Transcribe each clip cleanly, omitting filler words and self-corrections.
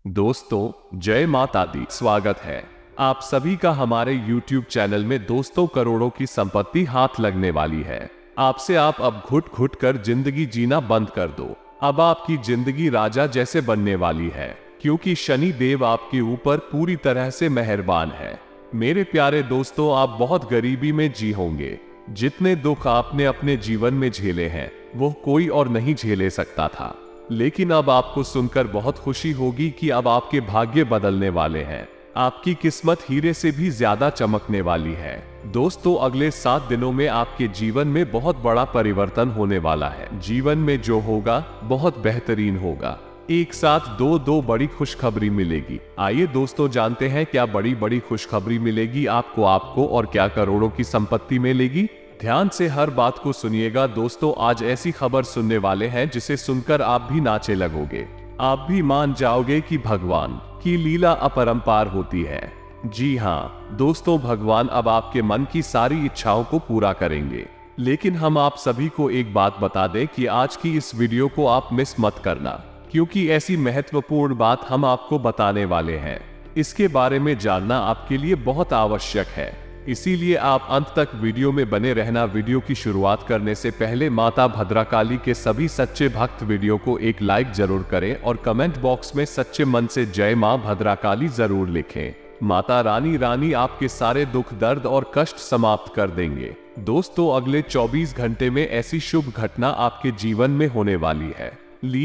दोस्तों जय माता दी। स्वागत है आप सभी का हमारे YouTube चैनल में। दोस्तों करोड़ों की संपत्ति हाथ लगने वाली है आपसे। आप अब घुट घुट कर जिंदगी जीना बंद कर दो। अब आपकी जिंदगी राजा जैसे बनने वाली है, क्योंकि शनि देव आपके ऊपर पूरी तरह से मेहरबान है। मेरे प्यारे दोस्तों, आप बहुत गरीबी में जी होंगे। जितने दुख आपने अपने जीवन में झेले हैं वो कोई और नहीं झेले सकता था। लेकिन अब आपको सुनकर बहुत खुशी होगी कि अब आपके भाग्य बदलने वाले हैं। आपकी किस्मत हीरे से भी ज्यादा चमकने वाली है। दोस्तों अगले 7 दिनों में आपके जीवन में बहुत बड़ा परिवर्तन होने वाला है। जीवन में जो होगा बहुत बेहतरीन होगा। एक साथ दो बड़ी खुशखबरी मिलेगी। आइए दोस्तों जानते हैं क्या बड़ी खुशखबरी मिलेगी आपको और क्या करोड़ों की संपत्ति मिलेगी। ध्यान से हर बात को सुनिएगा दोस्तों। आज ऐसी खबर सुनने वाले हैं जिसे सुनकर आप भी नाचे लगोगे। आप भी मान जाओगे कि भगवान की लीला अपरंपार होती है। जी हाँ दोस्तों, भगवान अब आपके मन की सारी इच्छाओं को पूरा करेंगे। लेकिन हम आप सभी को एक बात बता दें कि आज की इस वीडियो को आप मिस मत करना, क्योंकि ऐसी महत्वपूर्ण बात हम आपको बताने वाले हैं। इसके बारे में जानना आपके लिए बहुत आवश्यक है, इसीलिए आप अंत तक वीडियो में बने रहना। वीडियो की शुरुआत करने से पहले माता भद्रकाली के सभी सच्चे भक्त वीडियो को एक लाइक जरूर करें और कमेंट बॉक्स में सच्चे मन से जय मां भद्रकाली जरूर लिखें। माता रानी आपके सारे दुख दर्द और कष्ट समाप्त कर देंगे। दोस्तों अगले 24 घंटे में ऐसी शुभ घटना आपके जीवन में होने वाली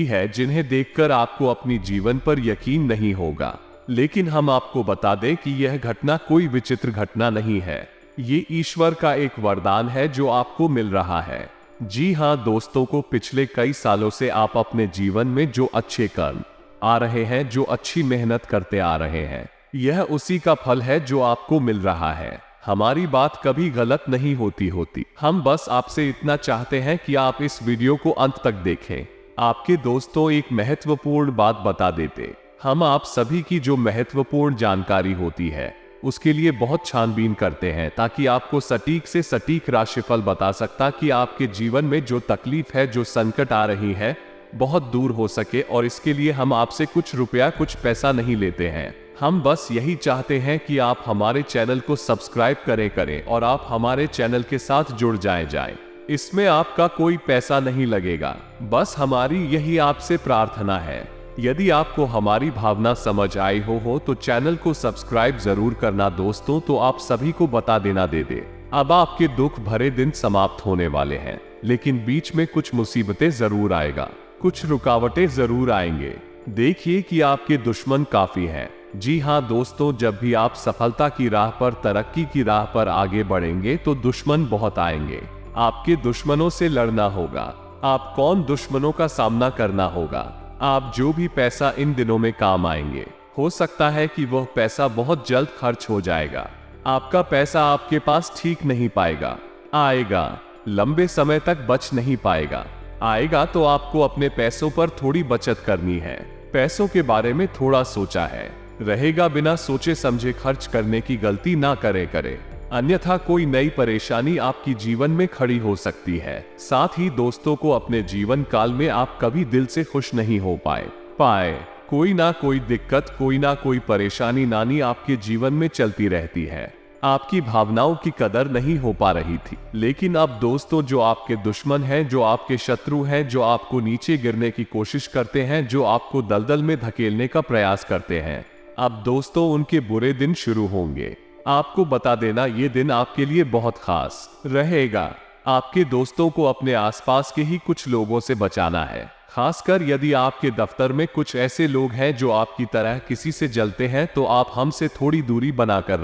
है जिन्हें देखकर आपको अपनी जीवन पर यकीन नहीं होगा। लेकिन हम आपको बता दें कि यह घटना कोई विचित्र घटना नहीं है। ये ईश्वर का एक वरदान है जो आपको मिल रहा है। जी हाँ दोस्तों को पिछले कई सालों से आप अपने जीवन में जो अच्छे कर्म आ रहे हैं, जो अच्छी मेहनत करते आ रहे हैं, यह उसी का फल है जो आपको मिल रहा है। हमारी बात कभी गलत नहीं होती। हम बस आपसे इतना चाहते हैं कि आप इस वीडियो को अंत तक देखें। आपके दोस्तों एक महत्वपूर्ण बात बता देते, हम आप सभी की जो महत्वपूर्ण जानकारी होती है उसके लिए बहुत छानबीन करते हैं, ताकि आपको सटीक से सटीक राशिफल बता सकता कि आपके जीवन में जो तकलीफ है, जो संकट आ रही है, बहुत दूर हो सके। और इसके लिए हम आपसे कुछ रुपया कुछ पैसा नहीं लेते हैं। हम बस यही चाहते हैं कि आप हमारे चैनल को सब्सक्राइब करें और आप हमारे चैनल के साथ जुड़ जाएं। इसमें आपका कोई पैसा नहीं लगेगा, बस हमारी यही आपसे प्रार्थना है। यदि आपको हमारी भावना समझ आई हो तो चैनल को सब्सक्राइब जरूर करना दोस्तों। तो आप सभी को बता देना दे अब आपके दुख भरे दिन समाप्त होने वाले हैं, लेकिन बीच में कुछ मुसीबतें जरूर आएगा, कुछ रुकावटें जरूर आएंगे। देखिए कि आपके दुश्मन काफी हैं। जी हाँ दोस्तों, जब भी आप सफलता की राह पर, तरक्की की राह पर आगे बढ़ेंगे तो दुश्मन बहुत आएंगे। आपके दुश्मनों से लड़ना होगा। आप कौन दुश्मनों का सामना करना होगा। आप जो भी पैसा इन दिनों में काम आएंगे, हो सकता है कि वह पैसा बहुत जल्द खर्च हो जाएगा। आपका पैसा आपके पास ठीक नहीं पाएगा, आएगा, लंबे समय तक बच नहीं पाएगा। आएगा तो आपको अपने पैसों पर थोड़ी बचत करनी है। पैसों के बारे में थोड़ा सोचा है, रहेगा बिना सोचे समझे खर्च करने की गलती ना करे, अन्यथा कोई नई परेशानी आपकी जीवन में खड़ी हो सकती है। साथ ही दोस्तों को अपने जीवन काल में आप कभी दिल से खुश नहीं हो पाए। कोई ना कोई दिक्कत, कोई ना कोई परेशानी नानी आपके जीवन में चलती रहती है। आपकी भावनाओं की कदर नहीं हो पा रही थी। लेकिन अब दोस्तों जो आपके दुश्मन हैं, जो आपके शत्रु हैं, जो आपको नीचे गिरने की कोशिश करते हैं, जो आपको दलदल में धकेलने का प्रयास करते हैं, अब दोस्तों उनके बुरे दिन शुरू होंगे। आपको बता देना ये दिन आपके लिए बहुत खास रहेगा। आपके दोस्तों को अपने आसपास के ही कुछ लोगों से बचाना है। खासकर यदि आपके दफ्तर में कुछ ऐसे लोग हैं जो आपकी तरह किसी से जलते हैं, तो आप हमसे थोड़ी दूरी बनाकर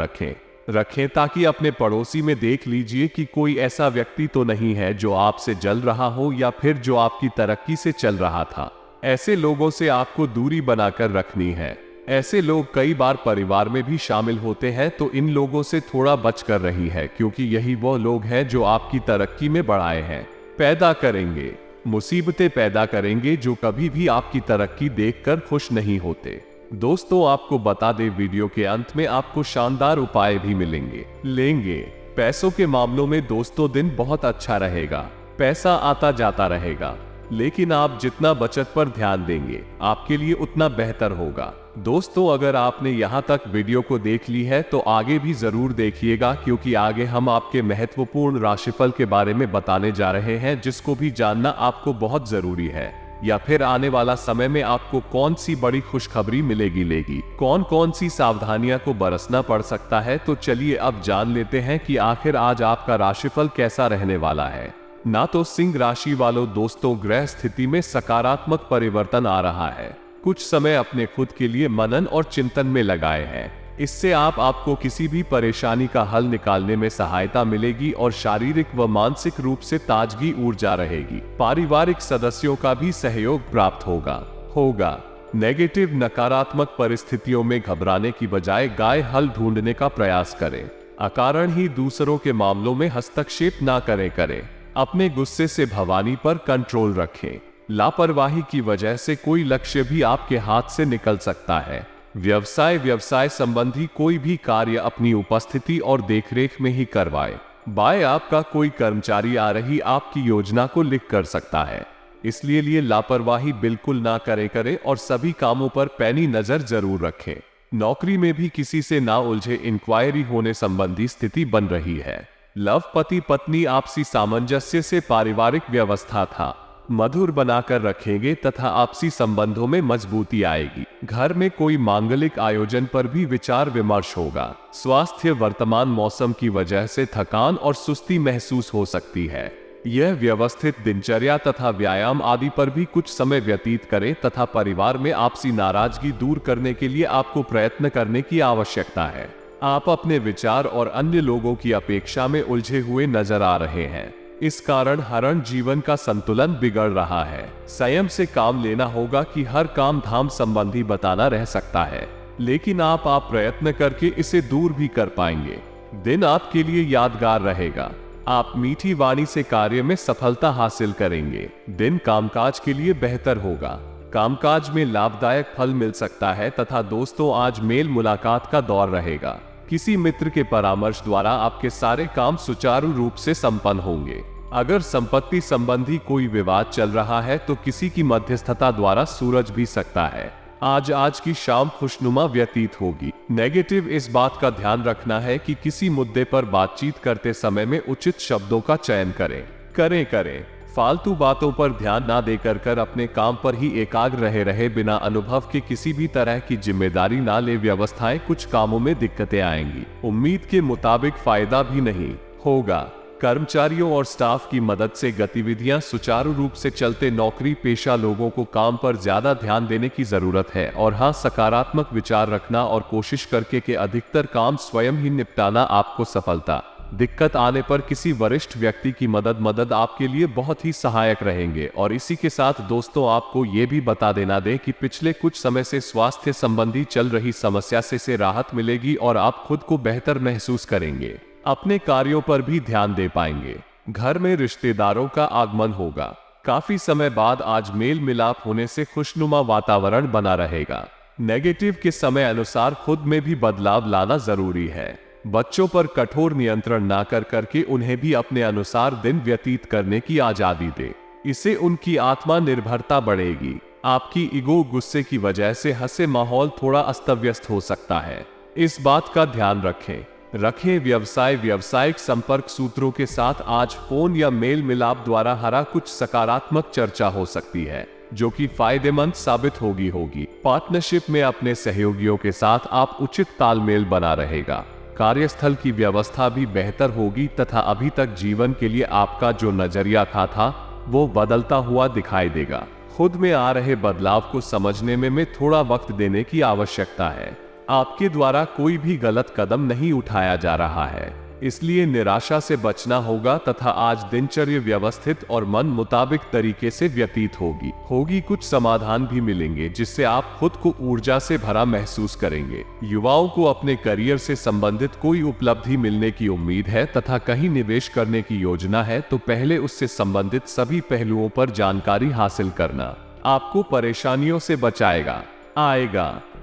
रखें ताकि अपने पड़ोसी में देख लीजिए कि कोई ऐसा व्यक्ति तो नहीं है जो आपसे जल रहा हो या फिर जो आपकी तरक्की से चल रहा था। ऐसे लोगों से आपको दूरी बनाकर रखनी है। ऐसे लोग कई बार परिवार में भी शामिल होते हैं, तो इन लोगों से थोड़ा बच कर रही है, क्योंकि यही वो लोग हैं जो आपकी तरक्की में बढ़ाए हैं, पैदा करेंगे, मुसीबतें पैदा करेंगे, जो कभी भी आपकी तरक्की देखकर खुश नहीं होते। दोस्तों आपको बता दें, वीडियो के अंत में आपको शानदार उपाय भी मिलेंगे। पैसों के मामलों में दोस्तों दिन बहुत अच्छा रहेगा, पैसा आता जाता रहेगा। लेकिन आप जितना बचत पर ध्यान देंगे आपके लिए उतना बेहतर होगा। दोस्तों, अगर आपने यहाँ तक वीडियो को देख ली है तो आगे भी जरूर देखिएगा, क्योंकि आगे हम आपके महत्वपूर्ण राशिफल के बारे में बताने जा रहे हैं, जिसको भी जानना आपको बहुत जरूरी है। या फिर आने वाला समय में आपको कौन सी बड़ी खुशखबरी मिलेगी, कौन कौन सी सावधानियां को बरसना पड़ सकता है। तो चलिए अब जान लेते हैं कि आखिर आज आपका राशिफल कैसा रहने वाला है। ना तो सिंह राशि वालों दोस्तों, ग्रह स्थिति में सकारात्मक परिवर्तन आ रहा है। कुछ समय अपने खुद के लिए मनन और चिंतन में लगाए हैं। इससे आपको किसी भी परेशानी का हल निकालने में सहायता मिलेगी और शारीरिक व मानसिक रूप से ताजगी ऊर्जा रहेगी। पारिवारिक सदस्यों का भी सहयोग प्राप्त होगा। नेगेटिव नकारात्मक परिस्थितियों में घबराने की बजाय गाय हल ढूंढने का प्रयास करें। अकारण ही दूसरों के मामलों में हस्तक्षेप ना करें। अपने गुस्से से भवानी पर कंट्रोल रखें। लापरवाही की वजह से कोई लक्ष्य भी आपके हाथ से निकल सकता है। व्यवसाय संबंधी कोई भी कार्य अपनी उपस्थिति और देखरेख में ही करवाए। बाय आपका कोई कर्मचारी आ रही आपकी योजना को लिख कर सकता है, इसलिए लापरवाही बिल्कुल ना करें और सभी कामों पर पैनी नजर जरूर रखें। नौकरी में भी किसी से ना उलझे, इंक्वायरी होने संबंधी स्थिति बन रही है। लव पति पत्नी आपसी सामंजस्य से पारिवारिक व्यवस्था था मधुर बनाकर रखेंगे तथा आपसी संबंधों में मजबूती आएगी। घर में कोई मांगलिक आयोजन पर भी विचार विमर्श होगा। स्वास्थ्य वर्तमान मौसम की वजह से थकान और सुस्ती महसूस हो सकती है। यह व्यवस्थित दिनचर्या तथा व्यायाम आदि पर भी कुछ समय व्यतीत करें तथा परिवार में आपसी नाराजगी दूर करने के लिए आपको प्रयत्न करने की आवश्यकता है। आप अपने विचार और अन्य लोगों की अपेक्षा में उलझे हुए नजर आ रहे हैं। इस कारण हरण जीवन का संतुलन बिगड़ रहा है। संयम से काम लेना होगा कि हर काम धाम संबंधी बताना रह सकता है, लेकिन आप प्रयत्न करके इसे दूर भी कर पाएंगे। दिन आपके लिए यादगार रहेगा। आप मीठी वाणी से कार्य में सफलता हासिल करेंगे। दिन कामकाज के लिए बेहतर होगा। कामकाज में लाभदायक फल मिल सकता है तथा दोस्तों, आज मेल मुलाकात का दौर रहेगा। किसी मित्र के परामर्श द्वारा आपके सारे काम सुचारू रूप से संपन्न होंगे। अगर संपत्ति संबंधी कोई विवाद चल रहा है तो किसी की मध्यस्थता द्वारा सूरज भी सकता है। आज की शाम खुशनुमा व्यतीत होगी। नेगेटिव इस बात का ध्यान रखना है कि किसी मुद्दे पर बातचीत करते समय में उचित शब्दों का चयन करें। फालतू बातों पर ध्यान ना देकर अपने काम पर ही एकाग्र रहे बिना अनुभव के किसी भी तरह की जिम्मेदारी ना ले। व्यवस्थाएं कुछ कामों में दिक्कतें आएंगी। उम्मीद के मुताबिक फायदा भी नहीं होगा। कर्मचारियों और स्टाफ की मदद से गतिविधियां सुचारू रूप से चलते। नौकरी पेशा लोगों को काम पर ज्यादा ध्यान देने की जरूरत है और हाँ, सकारात्मक विचार रखना और कोशिश करके के अधिकतर काम स्वयं ही निपटाना आपको सफलता। दिक्कत आने पर किसी वरिष्ठ व्यक्ति की मदद आपके लिए बहुत ही सहायक रहेंगे। और इसी के साथ दोस्तों, आपको ये भी बता देना दें कि पिछले कुछ समय से स्वास्थ्य संबंधी चल रही समस्या से राहत मिलेगी और आप खुद को बेहतर महसूस करेंगे। अपने कार्यों पर भी ध्यान दे पाएंगे। घर में रिश्तेदारों का आगमन होगा। काफी समय बाद आज मेल मिलाप होने से खुशनुमा वातावरण बना रहेगा। नेगेटिव के समय अनुसार खुद में भी बदलाव लाना जरूरी है। बच्चों पर कठोर नियंत्रण ना करके उन्हें भी अपने अनुसार दिन व्यतीत करने की आजादी दे। इससे उनकी आत्मा निर्भरता बढ़ेगी। आपकी ईगो गुस्से की वजह से हंसे माहौल थोड़ा अस्त व्यस्त हो सकता है, इस बात का ध्यान रखें। व्यावसायिक संपर्क सूत्रों के साथ आज फोन या मेल मिलाप द्वारा हरा कुछ सकारात्मक चर्चा हो सकती है, जो कि फायदेमंद साबित होगी। पार्टनरशिप में अपने सहयोगियों के साथ आप उचित तालमेल बना रहेगा। कार्यस्थल की व्यवस्था भी बेहतर होगी तथा अभी तक जीवन के लिए आपका जो नजरिया था वो बदलता हुआ दिखाई देगा। खुद में आ रहे बदलाव को समझने में थोड़ा वक्त देने की आवश्यकता है। आपके द्वारा कोई भी गलत कदम नहीं उठाया जा रहा है, इसलिए निराशा से बचना होगा तथा आज दिनचर्या व्यवस्थित और मन मुताबिक तरीके से व्यतीत होगी। कुछ समाधान भी मिलेंगे जिससे आप खुद को ऊर्जा से भरा महसूस करेंगे। युवाओं को अपने करियर से संबंधित कोई उपलब्धि मिलने की उम्मीद है तथा कहीं निवेश करने की योजना है तो पहले उससे संबंधित सभी पहलुओं पर जानकारी हासिल करना आपको परेशानियों से बचाएगा।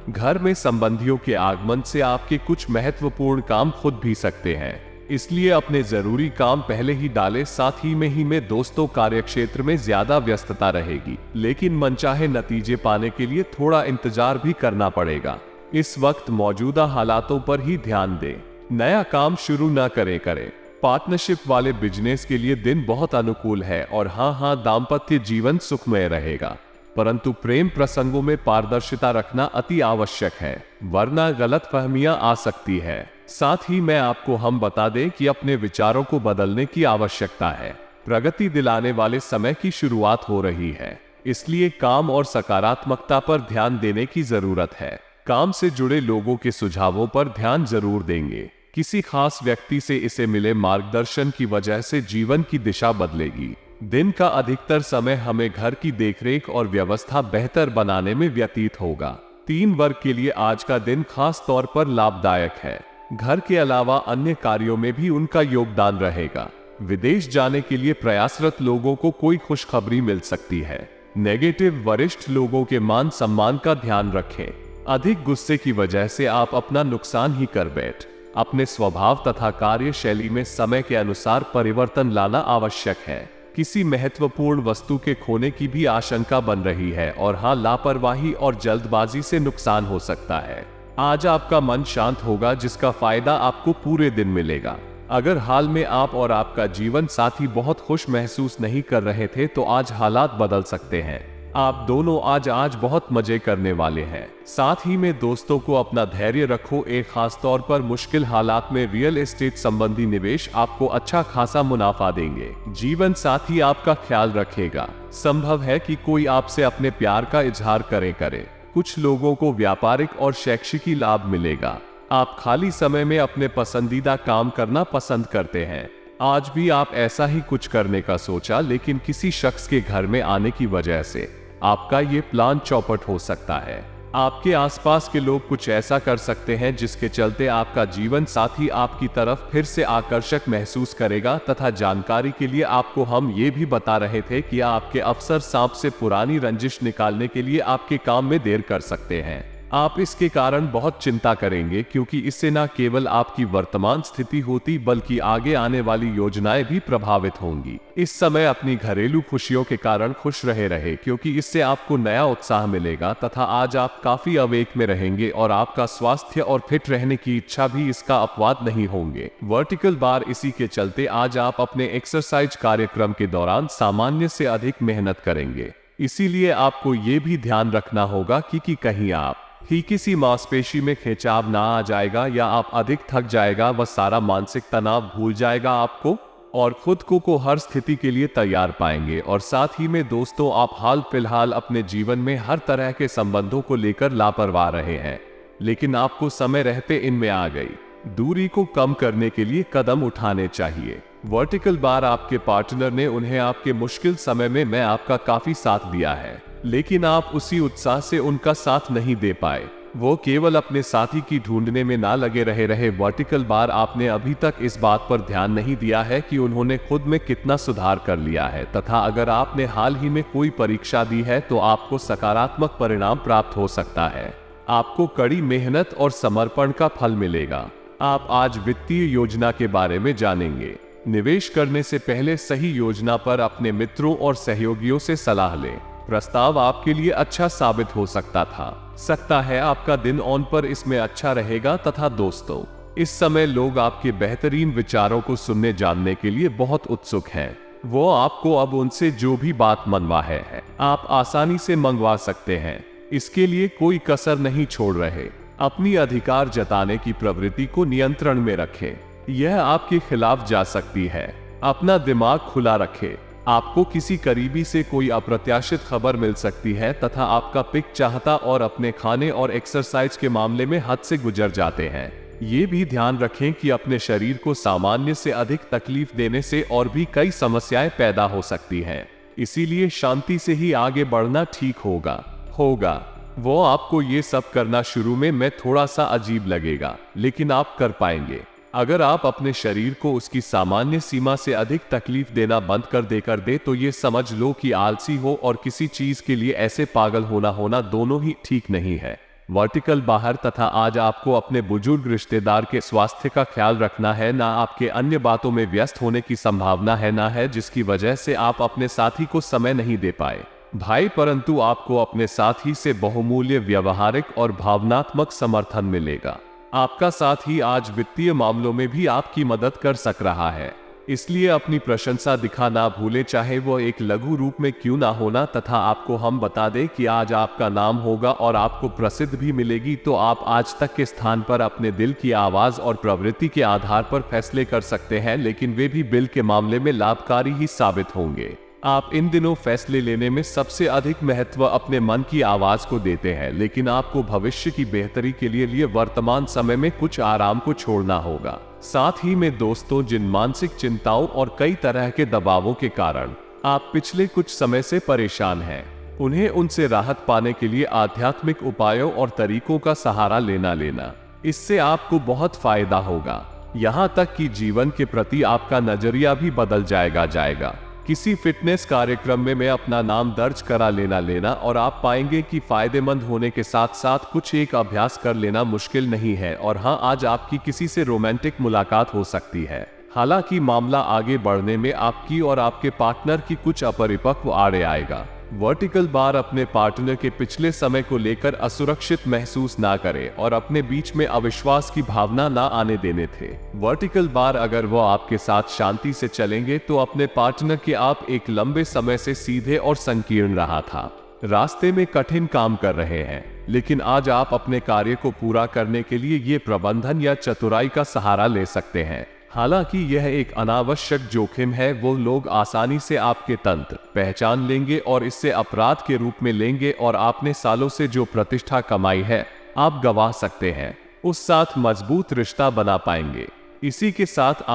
घर में संबंधियों के आगमन से आपके कुछ महत्वपूर्ण काम खुद भी सकते हैं। इसलिए अपने जरूरी काम पहले ही डालें। साथ ही में दोस्तों कार्यक्षेत्र में ज्यादा व्यस्तता रहेगी, लेकिन मनचाहे नतीजे पाने के लिए थोड़ा इंतजार भी करना पड़ेगा। इस वक्त मौजूदा हालातों पर ही ध्यान दें, नया काम शुरू न करें। पार्टनरशिप वाले बिजनेस के लिए दिन बहुत अनुकूल है और हाँ, दाम्पत्य जीवन सुखमय रहेगा, परंतु प्रेम प्रसंगों में पारदर्शिता रखना अति आवश्यक है, वरना गलतफहमियां आ सकती है। साथ ही में आपको हम बता दें कि अपने विचारों को बदलने की आवश्यकता है। प्रगति दिलाने वाले समय की शुरुआत हो रही है, इसलिए काम और सकारात्मकता पर ध्यान देने की जरूरत है। काम से जुड़े लोगों के सुझावों पर ध्यान जरूर देंगे। किसी खास व्यक्ति से इसे मिले मार्गदर्शन की वजह से जीवन की दिशा बदलेगी। दिन का अधिकतर समय हमें घर की देखरेख और व्यवस्था बेहतर बनाने में व्यतीत होगा। 3 वर्ग के लिए आज का दिन खास तौर पर लाभदायक है। घर के अलावा अन्य कार्यों में भी उनका योगदान रहेगा। विदेश जाने के लिए प्रयासरत लोगों को कोई खुशखबरी मिल सकती है। नेगेटिव वरिष्ठ लोगों के मान सम्मान का ध्यान रखें। अधिक गुस्से की वजह से आप अपना नुकसान ही कर बैठ। अपने स्वभाव तथा कार्यशैली में समय के अनुसार परिवर्तन लाना आवश्यक है। किसी महत्वपूर्ण वस्तु के खोने की भी आशंका बन रही है और हाँ, लापरवाही और जल्दबाजी से नुकसान हो सकता है। आज आपका मन शांत होगा, जिसका फायदा आपको पूरे दिन मिलेगा। अगर हाल में आप और आपका जीवन साथी बहुत खुश महसूस नहीं कर रहे थे, तो आज हालात बदल सकते हैं। आप दोनों आज बहुत मजे करने वाले हैं। साथ ही में दोस्तों को अपना धैर्य रखो। एक खास तौर पर मुश्किल हालात में रियल एस्टेट संबंधी निवेश आपको अच्छा खासा मुनाफा देंगे। जीवन साथी आपका ख्याल रखेगा। संभव है कि कोई आपसे अपने प्यार का इजहार करे। कुछ लोगों को व्यापारिक और शैक्षिकी लाभ मिलेगा। आप खाली समय में अपने पसंदीदा काम करना पसंद करते हैं। आज भी आप ऐसा ही कुछ करने का सोचा, लेकिन किसी शख्स के घर में आने की वजह से आपका ये प्लान चौपट हो सकता है। आपके आसपास के लोग कुछ ऐसा कर सकते हैं जिसके चलते आपका जीवन साथी आपकी तरफ फिर से आकर्षक महसूस करेगा। तथा जानकारी के लिए आपको हम ये भी बता रहे थे कि आपके अफसर सांप से पुरानी रंजिश निकालने के लिए आपके काम में देर कर सकते हैं। आप इसके कारण बहुत चिंता करेंगे, क्योंकि इससे न केवल आपकी वर्तमान स्थिति होती, बल्कि आगे आने वाली योजनाएं भी प्रभावित होंगी। इस समय अपनी घरेलू खुशियों के कारण खुश रहे, क्योंकि इससे आपको नया उत्साह मिलेगा। तथा आज आप काफी अवेक में रहेंगे और आपका स्वास्थ्य और फिट रहने की इच्छा भी इसका अपवाद नहीं होंगे। वर्टिकल बार इसी के चलते आज आप अपने एक्सरसाइज कार्यक्रम के दौरान सामान्य से अधिक मेहनत करेंगे। इसीलिए आपको ये भी ध्यान रखना होगा कि कहीं आप ही किसी मांसपेशी में खिंचाव ना आ जाएगा या आप अधिक थक जाएगा। वह सारा मानसिक तनाव भूल जाएगा आपको और खुद को हर स्थिति के लिए तैयार पाएंगे। और साथ ही में दोस्तों, आप हाल फिलहाल अपने जीवन में हर तरह के संबंधों को लेकर लापरवाह रहे हैं, लेकिन आपको समय रहते इनमें आ गई। दूरी को कम करने के लिए कदम उठाने चाहिए। वर्टिकल बार आपके पार्टनर ने उन्हें आपके मुश्किल समय में आपका काफी साथ दिया है, लेकिन आप उसी उत्साह से उनका साथ नहीं दे पाए। वो केवल अपने साथी की ढूंढने में ना लगे रहे। वर्टिकल बार, आपने अभी तक इस बात पर ध्यान नहीं दिया है कि उन्होंने खुद में कितना सुधार कर लिया है। तथा अगर आपने हाल ही में कोई परीक्षा दी है तो आपको सकारात्मक परिणाम प्राप्त हो सकता है। आपको कड़ी मेहनत और समर्पण का फल मिलेगा। आप आज वित्तीय योजना के बारे में जानेंगे। निवेश करने से पहले सही योजना पर अपने मित्रों और सहयोगियों से सलाह लें। प्रस्ताव आपके लिए अच्छा साबित हो सकता है। आपका दिन ऑन पर इसमें अच्छा रहेगा। तथा दोस्तों, इस समय लोग आपके बेहतरीन विचारों को सुनने जानने के लिए बहुत उत्सुक हैं। वो आपको अब उनसे जो भी बात मनवा है आप आसानी से मंगवा सकते हैं। इसके लिए कोई कसर नहीं छोड़ रहे। अपनी अधिकार जताने की प्रवृत्ति को नियंत्रण में रखें। यह आपके खिलाफ जा सकती है। अपना दिमाग खुला रखें। आपको किसी करीबी से कोई अप्रत्याशित खबर मिल सकती है तथा आपका पिक चाहता और अपने खाने और एक्सरसाइज के मामले में हद से गुजर जाते हैं। ये भी ध्यान रखें कि अपने शरीर को सामान्य से अधिक तकलीफ देने से और भी कई समस्याएं पैदा हो सकती हैं। इसीलिए शांति से ही आगे बढ़ना ठीक होगा। वो आपको ये सब करना शुरू में थोड़ा सा अजीब लगेगा, लेकिन आप कर पाएंगे। अगर आप अपने शरीर को उसकी सामान्य सीमा से अधिक तकलीफ देना बंद कर दे तो ये समझ लो कि आलसी हो और किसी चीज के लिए ऐसे पागल होना दोनों ही ठीक नहीं है। वर्टिकल बाहर तथा आज आपको अपने बुजुर्ग रिश्तेदार के स्वास्थ्य का ख्याल रखना है, ना आपके अन्य बातों में व्यस्त होने की संभावना है, ना है जिसकी वजह से आप अपने साथी को समय नहीं दे पाए भाई, परंतु आपको अपने साथी से बहुमूल्य व्यवहारिक और भावनात्मक समर्थन मिलेगा। आपका साथी आज वित्तीय मामलों में भी आपकी मदद कर सक रहा है, इसलिए अपनी प्रशंसा दिखा ना भूले, चाहे वो एक लघु रूप में क्यों ना होना। तथा आपको हम बता दें कि आज आपका नाम होगा और आपको प्रसिद्ध भी मिलेगी, तो आप आज तक के स्थान पर अपने दिल की आवाज और प्रवृत्ति के आधार पर फैसले कर सकते हैं, लेकिन वे भी बिल के मामले में लाभकारी ही साबित होंगे। आप इन दिनों फैसले लेने में सबसे अधिक महत्व अपने मन की आवाज को देते हैं, लेकिन आपको भविष्य की बेहतरी के लिए वर्तमान समय में कुछ आराम को छोड़ना होगा। साथ ही में दोस्तों, जिन मानसिक चिंताओं और कई तरह के दबावों के कारण आप पिछले कुछ समय से परेशान हैं, उनसे राहत पाने के लिए आध्यात्मिक उपायों और तरीकों का सहारा लेना इससे आपको बहुत फायदा होगा। यहाँ तक कि जीवन के प्रति आपका नजरिया भी बदल जाएगा। किसी फिटनेस कार्यक्रम में मैं अपना नाम दर्ज करा लेना और आप पाएंगे कि फायदेमंद होने के साथ साथ कुछ एक अभ्यास कर लेना मुश्किल नहीं है। और हाँ, आज आपकी किसी से रोमांटिक मुलाकात हो सकती है। हालांकि मामला आगे बढ़ने में आपकी और आपके पार्टनर की कुछ अपरिपक्व आड़े आएगा। वर्टिकल बार अपने पार्टनर के पिछले समय को लेकर असुरक्षित महसूस ना करें और अपने बीच में अविश्वास की भावना ना आने देने थे। वर्टिकल बार, अगर वो आपके साथ शांति से चलेंगे तो अपने पार्टनर के आप एक लंबे समय से सीधे और संकीर्ण रहा था, रास्ते में कठिन काम कर रहे हैं, लेकिन आज आप अपने कार्य को पूरा करने के लिए ये प्रबंधन या चतुराई का सहारा ले सकते हैं। हालांकि यह एक अनावश्यक जोखिम है, वो लोग आसानी से आपके तंत्र पहचान लेंगे और इससे अपराध के रूप में लेंगे और आपने सालों से जो प्रतिष्ठा कमाई है आप गंवा सकते हैं, उस साथ मजबूत रिश्ता बना पाएंगे। इसी के साथ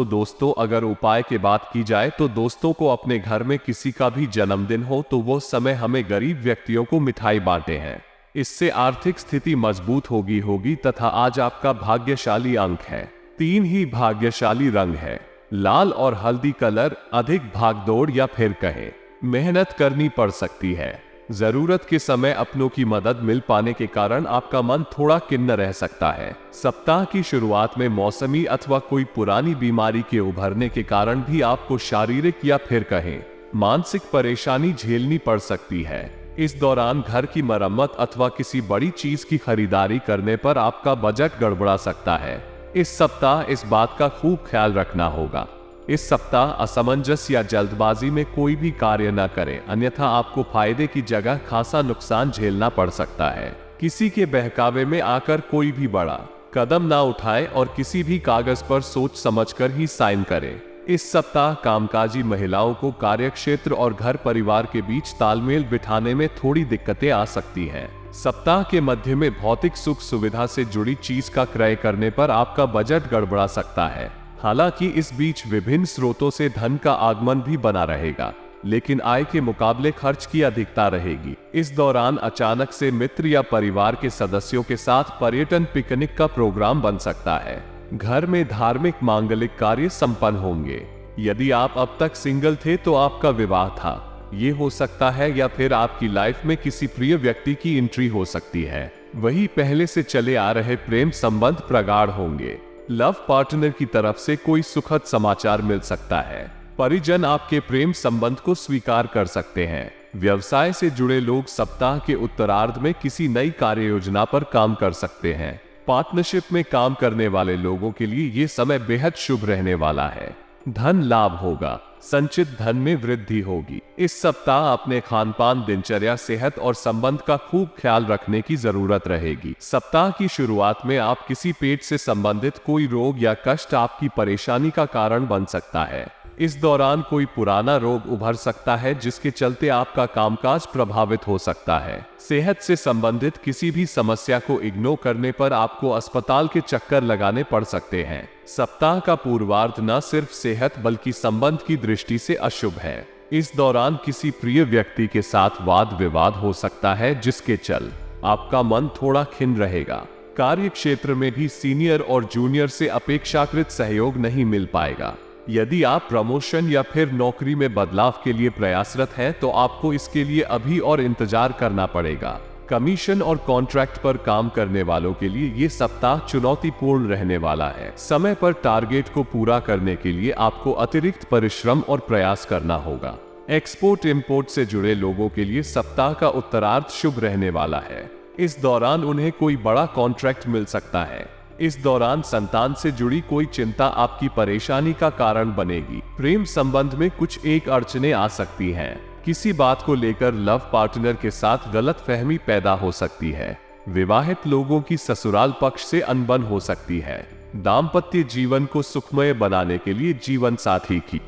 दोस्तों अगर उपाय की बात की जाए तो दोस्तों को अपने घर में किसी का भी जन्मदिन हो तो वो समय हमें गरीब व्यक्तियों को मिठाई बांटे हैं, इससे आर्थिक स्थिति मजबूत होगी तथा आज आपका भाग्यशाली अंक है 3 ही भाग्यशाली रंग है लाल और हल्दी कलर। अधिक भागदौड़ या फिर कहें मेहनत करनी पड़ सकती है। जरूरत के समय अपनों की मदद मिल पाने के कारण आपका मन थोड़ा खिन्न रह सकता है। सप्ताह की शुरुआत में मौसमी अथवा कोई पुरानी बीमारी के उभरने के कारण भी आपको शारीरिक या फिर कहें मानसिक परेशानी झेलनी पड़ सकती है। इस दौरान घर की मरम्मत अथवा किसी बड़ी चीज की खरीदारी करने पर आपका बजट गड़बड़ा सकता है। इस सप्ताह इस बात का खूब ख्याल रखना होगा। इस सप्ताह असमंजस या जल्दबाजी में कोई भी कार्य न करें, अन्यथा आपको फायदे की जगह खासा नुकसान झेलना पड़ सकता है। किसी के बहकावे में आकर कोई भी बड़ा कदम ना उठाएं और किसी भी कागज पर सोच समझकर ही साइन करें। इस सप्ताह कामकाजी महिलाओं को कार्यक्षेत्र और घर परिवार के बीच तालमेल बिठाने में थोड़ी दिक्कतें आ सकती हैं। सप्ताह के मध्य में भौतिक सुख सुविधा से जुड़ी चीज का क्रय करने पर आपका बजट गड़बड़ा सकता है। हालांकि इस बीच विभिन्न स्रोतों से धन का आगमन भी बना रहेगा, लेकिन आय के मुकाबले खर्च की अधिकता रहेगी। इस दौरान अचानक से मित्र या परिवार के सदस्यों के साथ पर्यटन पिकनिक का प्रोग्राम बन सकता है। घर में धार्मिक मांगलिक कार्य संपन्न होंगे। यदि आप अब तक सिंगल थे तो आपका विवाह था, ये हो सकता है, या फिर आपकी लाइफ में किसी प्रिय व्यक्ति की एंट्री हो सकती है। वही पहले से चले आ रहे प्रेम संबंध प्रगाढ़ होंगे। लव पार्टनर की तरफ से कोई सुखद समाचार मिल सकता है। परिजन आपके प्रेम संबंध को स्वीकार कर सकते हैं। व्यवसाय से जुड़े लोग सप्ताह के उत्तरार्ध में किसी नई कार्य योजना पर काम कर सकते हैं। पार्टनरशिप में काम करने वाले लोगों के लिए ये समय बेहद शुभ रहने वाला है। धन लाभ होगा, संचित धन में वृद्धि होगी। इस सप्ताह अपने खान पान, दिनचर्या, सेहत और संबंध का खूब ख्याल रखने की जरूरत रहेगी। सप्ताह की शुरुआत में आप किसी पेट से संबंधित कोई रोग या कष्ट आपकी परेशानी का कारण बन सकता है। इस दौरान कोई पुराना रोग उभर सकता है जिसके चलते आपका कामकाज प्रभावित हो सकता है। सेहत से संबंधित किसी भी समस्या को इग्नोर करने पर आपको अस्पताल के चक्कर लगाने पड़ सकते हैं। सप्ताह का पूर्वार्ध न सिर्फ सेहत बल्कि संबंध की दृष्टि से अशुभ है। इस दौरान किसी प्रिय व्यक्ति के साथ वाद विवाद हो सकता है जिसके चल आपका मन थोड़ा खिन्न रहेगा। कार्य क्षेत्र में भी सीनियर और जूनियर से अपेक्षाकृत सहयोग नहीं मिल पाएगा। यदि आप प्रमोशन या फिर नौकरी में बदलाव के लिए प्रयासरत हैं तो आपको इसके लिए अभी और इंतजार करना पड़ेगा। कमीशन और कॉन्ट्रैक्ट पर काम करने वालों के लिए ये सप्ताह चुनौतीपूर्ण रहने वाला है। समय पर टारगेट को पूरा करने के लिए आपको अतिरिक्त परिश्रम और प्रयास करना होगा। एक्सपोर्ट इंपोर्ट से जुड़े लोगों के लिए सप्ताह का उत्तरार्ध शुभ रहने वाला है। इस दौरान उन्हें कोई बड़ा कॉन्ट्रैक्ट मिल सकता है। इस दौरान संतान से जुड़ी कोई चिंता आपकी परेशानी का कारण बनेगी। प्रेम संबंध में कुछ एक अड़चनें आ सकती हैं। किसी बात को लेकर लव पार्टनर के साथ गलतफहमी पैदा हो सकती है। विवाहित लोगों की ससुराल पक्ष से अनबन हो सकती है। दाम्पत्य जीवन को सुखमय बनाने के लिए जीवन साथी की